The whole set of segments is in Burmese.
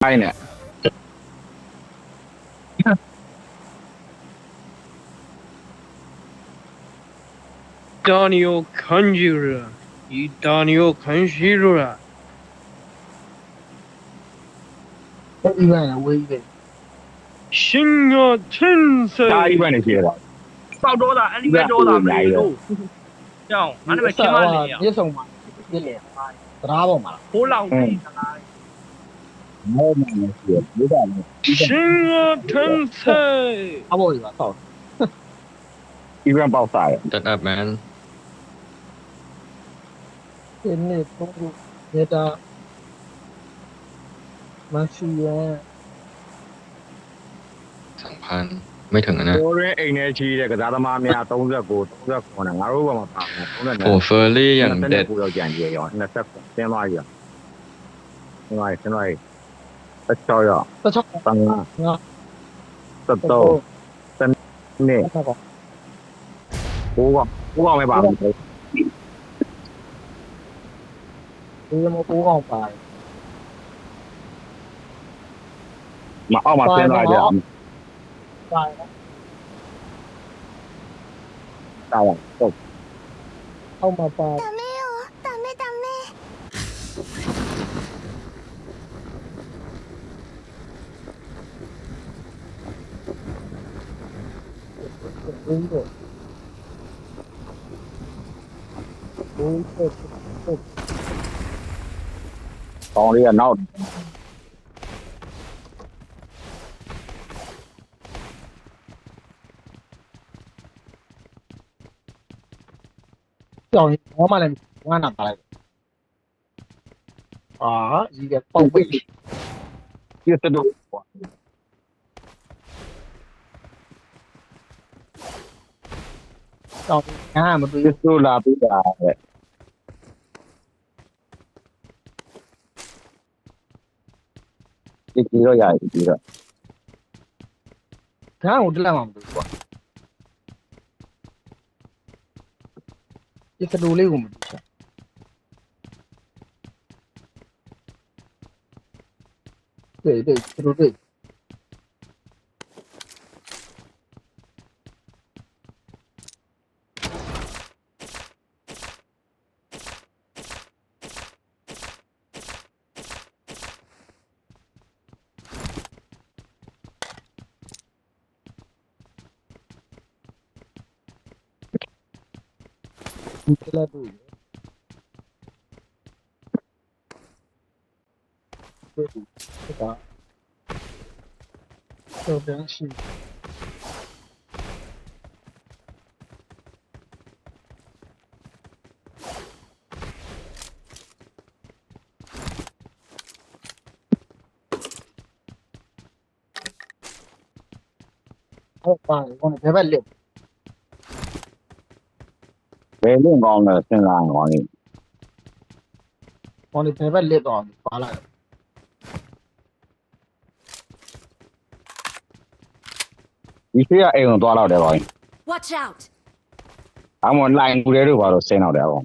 ai nè Daniel Conjurer, you Daniel Conjurer. What you gonna wait? Shinga ai Tensei. bên này kia rồi 爆多的，你 ra 们多的没 này 有 rồi 路，这样，俺那 Ni 边 sa 千万 wa 里啊， ni song ma ni le ma tra ba ma 好浪费的。 mấy này kia biết là Shinga Tensei. a bo ba tao Iran bao xài Shut up, man. ni to ni da ma si ya 2,000 ไม่ถึงอะนะ ကိုရင်းအိမ်ထဲကြီးတဲ့ကစားသမားများ39 39နဲ့ငါတို့ဘက်မှာပါမယ်30နဲ့ โอ้เฟอร์รี่อย่างเด็ด 29ရောက်ကြံကြီးရော29ဆင်းသွားပြီဆင်းသွားပြီ16ရောက် ta chok 15 nga 17နှစ် ta ko 9ကောင်ပဲပါဘူး ni mo ko kong pa မအောက်မှာဆင်းသွားကြတယ် pa တားတော့ au ma pa ダメダメ ni do ni to ကောင်းလေးကနောက် ကြောင်ဘာမှလည်းငါနာပါလိုက်အာဒီကပေါက်ပိတ် ပြတ်တော့ ကြောင်ငါမတွေ့ ပြတ်ဆိုလာပြီးတာတဲ့ဒီတော့ရတယ်ဒီတော့ ငါ့ကိုတက်လိုက်မှမတွေ့ဘူးကွာဒီစတူလေးကိုမတွေ့ဘူး对，这都对。你这来对，对，这个。这边是好吧，我们这边溜， ဘယ်လုံးကောင်းလဲစဉ်းစားကောင်းလေး 我们这边溜到完了。 ဒီရှိရအိမ်ကိုသွားတော့တယ်ပါ Watch out အမလိုင်းကူတွေတို့ပါတော့ဆင်းတော့တယ်ပေါ့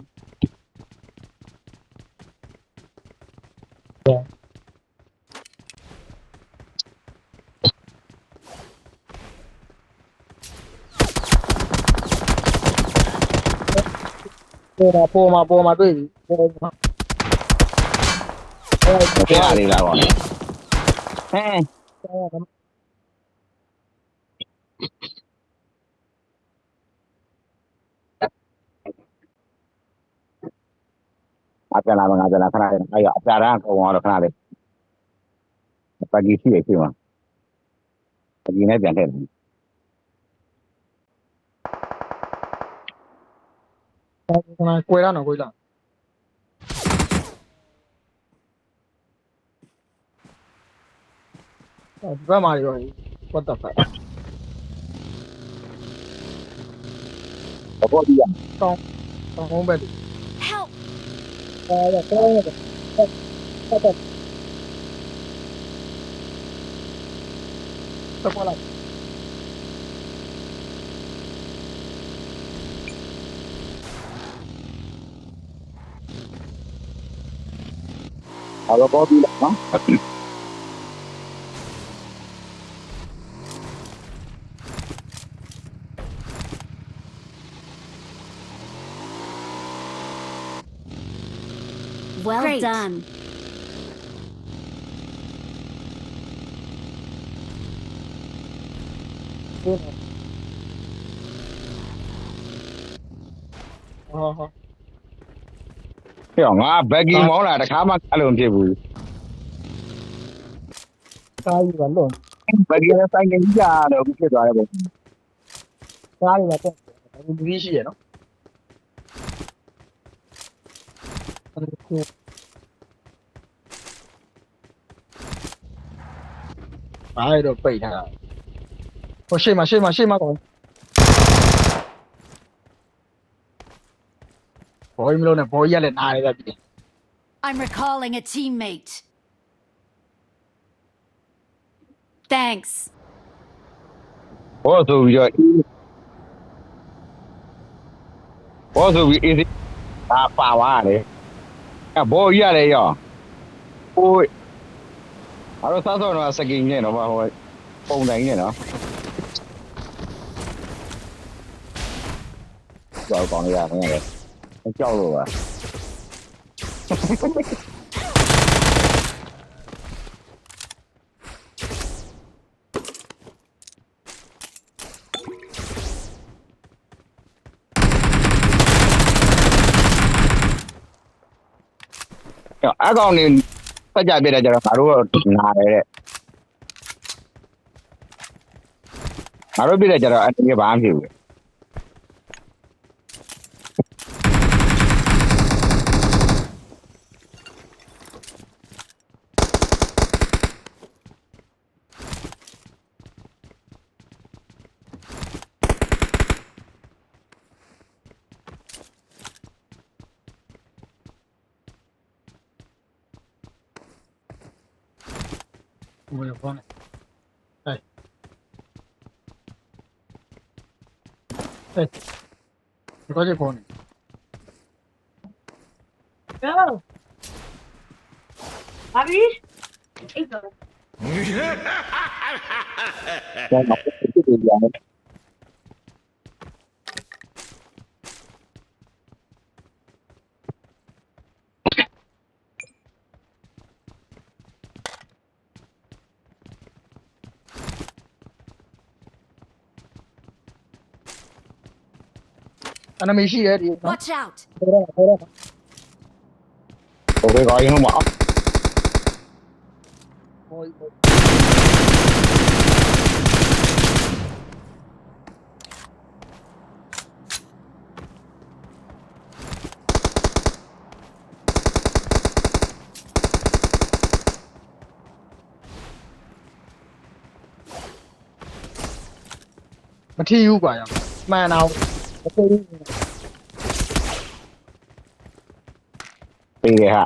ပေါ်မှာတွေ့ပြီပေါ်မှာ ပြရလေးလားပေါ့ဟမ်အပြန်လာခဏလေးအဲ့ရအပြာရန်ကုန်တော့ခဏလေးပကီရှိရရှိမှာပကီနဲ့ပြန်ထည့်တယ် ကွယ်လာနော်ကွယ်လာဒီဘက်မှာရော what the fuck တော့ဒီရ တောင်းဘက် Help တော့တော့တော့လာ တော့ဒီလားနော် Well done. ဟောဟော ပြောငါဘက်ကြီးမောင်းလာတခါမှအဲ့လိုမဖြစ်ဘူး ကားကြီးကလွန် ဘက်ကြီးနဲ့ဆိုင်ကကြီးကြတော့ဖြစ်သွားတယ်ပေါ့ ကားကြီးကတော့ဘူးဒီရှိရနော်အဲ့ဒါကိုအဲ့တော့ပိတ်ထားတာဟိုရှေ့မှာကောဘောကြီးမလို့နဲ့ဘောကြီးကလည်းနားရပြည့် I'm recalling a teammate. Thanks. ဘောဆိုပြီးတော့ဘောဆိုပြီးအေးဒါပါသွားတယ်အဲ့ဘောကြီးရတယ်ရောဟိုအဲ့တော့စားစောတော့စကင်နဲ့တော့ဟိုပုံတိုင်းနဲ့နော်ကြောက်ကောင်းရရတယ်ကြောက်လို့ပါအကောင်နေစကြပြတဲ့ကြတော့ငါတို့နားတယ်တဲ့ငါတို့ပြတဲ့ကြတော့အတင်းဘာမှမဖြစ်ဘူးဘယ်ဘောနဲ့ဒီကောကြီးပေါ်နေ Abi? Ito. ကျွန်တော်ဖြစ်တယ်ကြာတယ်အနမီရှိရဲ့ဒီနော် Watch out. โอเคကောင်းရင်မအောင် ဘောကြီး မထီဘူးကွာရောမှန်တော့မသိဘူး ပေးရဟာ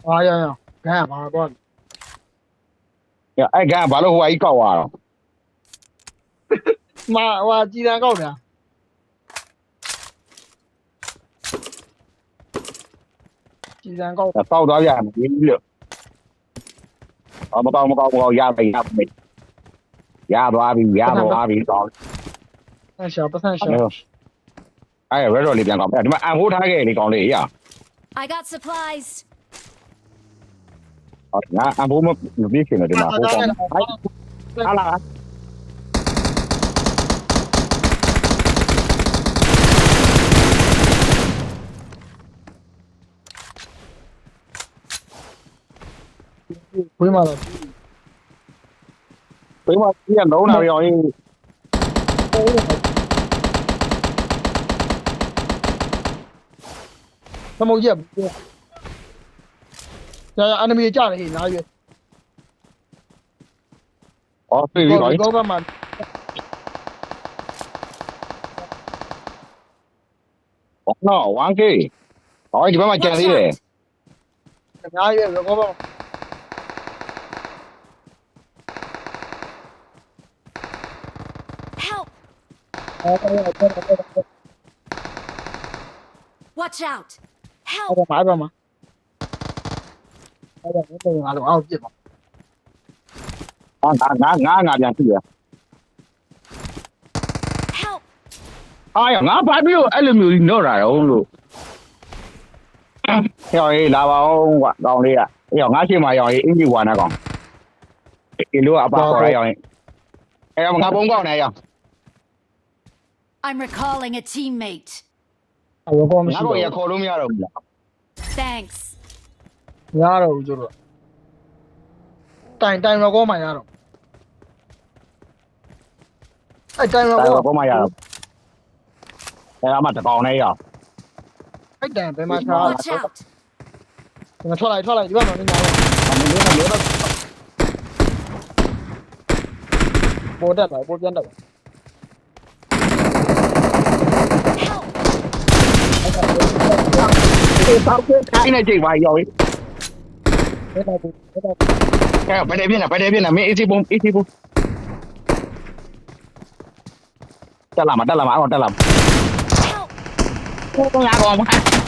အားရရဂမ်းပါကွာ အဲ့ကဘာလို့ဟိုအကြီးကောက်သွားတော့ မဟိုကြည်တန်ကောက်နေတာကြည်တန်ကောက် တောက်သွားပြန်ပြီလို့မကောင်းရပြီရသွားပြီတော့ ဆန်ရှာပတ်ဆန်ရှာ အဲ့ရဲတော့လေးပြန်ကောင်းဒီမှာအန်ဟိုးထားခဲ့လေကောင်းလေးရ I got supplies. ငါအန်ဟိုးမပြီးခင်တယ်ဒီမှာဟိုကောင်းဟာလာ ဝေးမှာတော့ ပေးမကြီးကလုံးလာရောင်း သမုတ်ရက်ကြာအနမီကြတယ်ဟေးနားရွယ် အော်ပြေးပြီကောင်း ကောကမှ နော် 1k ဟောဒီဘက်မှာကျန် Watch သေးတယ် out. နားရွယ်ကောက Help. Watch out. အဲ့ Help. ဒါမှာအဲ့ဒါငါတို့အောက်ပြစ်ပါ ငါပြန်ကြည့်ရ Help. အားရငါဘာပြီးတော့အဲ့လိုမျိုးကြီးတော့တာတော့လို့ ရော်ရေးလာပါအောင်ကွာကောင်းလေးကရော်ငါရှိမှရော်ရေးအင်ကြီးဝါနာကောင်ဒီလိုအပါခေါ်ရရော်ရေးငါပုံကောင်းနေရော် I'm recalling a teammate. အရောကောမရှိ ငါ တော့ ကိုရခေါ်လို့မရတော့ဘူးလား Thanks. ရတော့ဘူးကျတော့တိုင်ရောကောမှရတော့အဲ့တိုင်ရော ဒါ ကော တော့မရတော့အမတကောင်နေရော် အဲ့တိုင်ဘယ်မှာထား Watch out. ငါထွက်လိုက်ဒီဘက်မှာနေနေပေါ်တက်လာပေါ်ပြန်တက်လာ Help. တောက်ခိုင်းနေကြပါရော်ရေး အဲ့ဒါကိုအဲ့ဒါ ဘယ်နေပြင်းနေမင်း AC ပုံတက်လာမှာအောင်တက်လာမှာ Help. ငါကောင်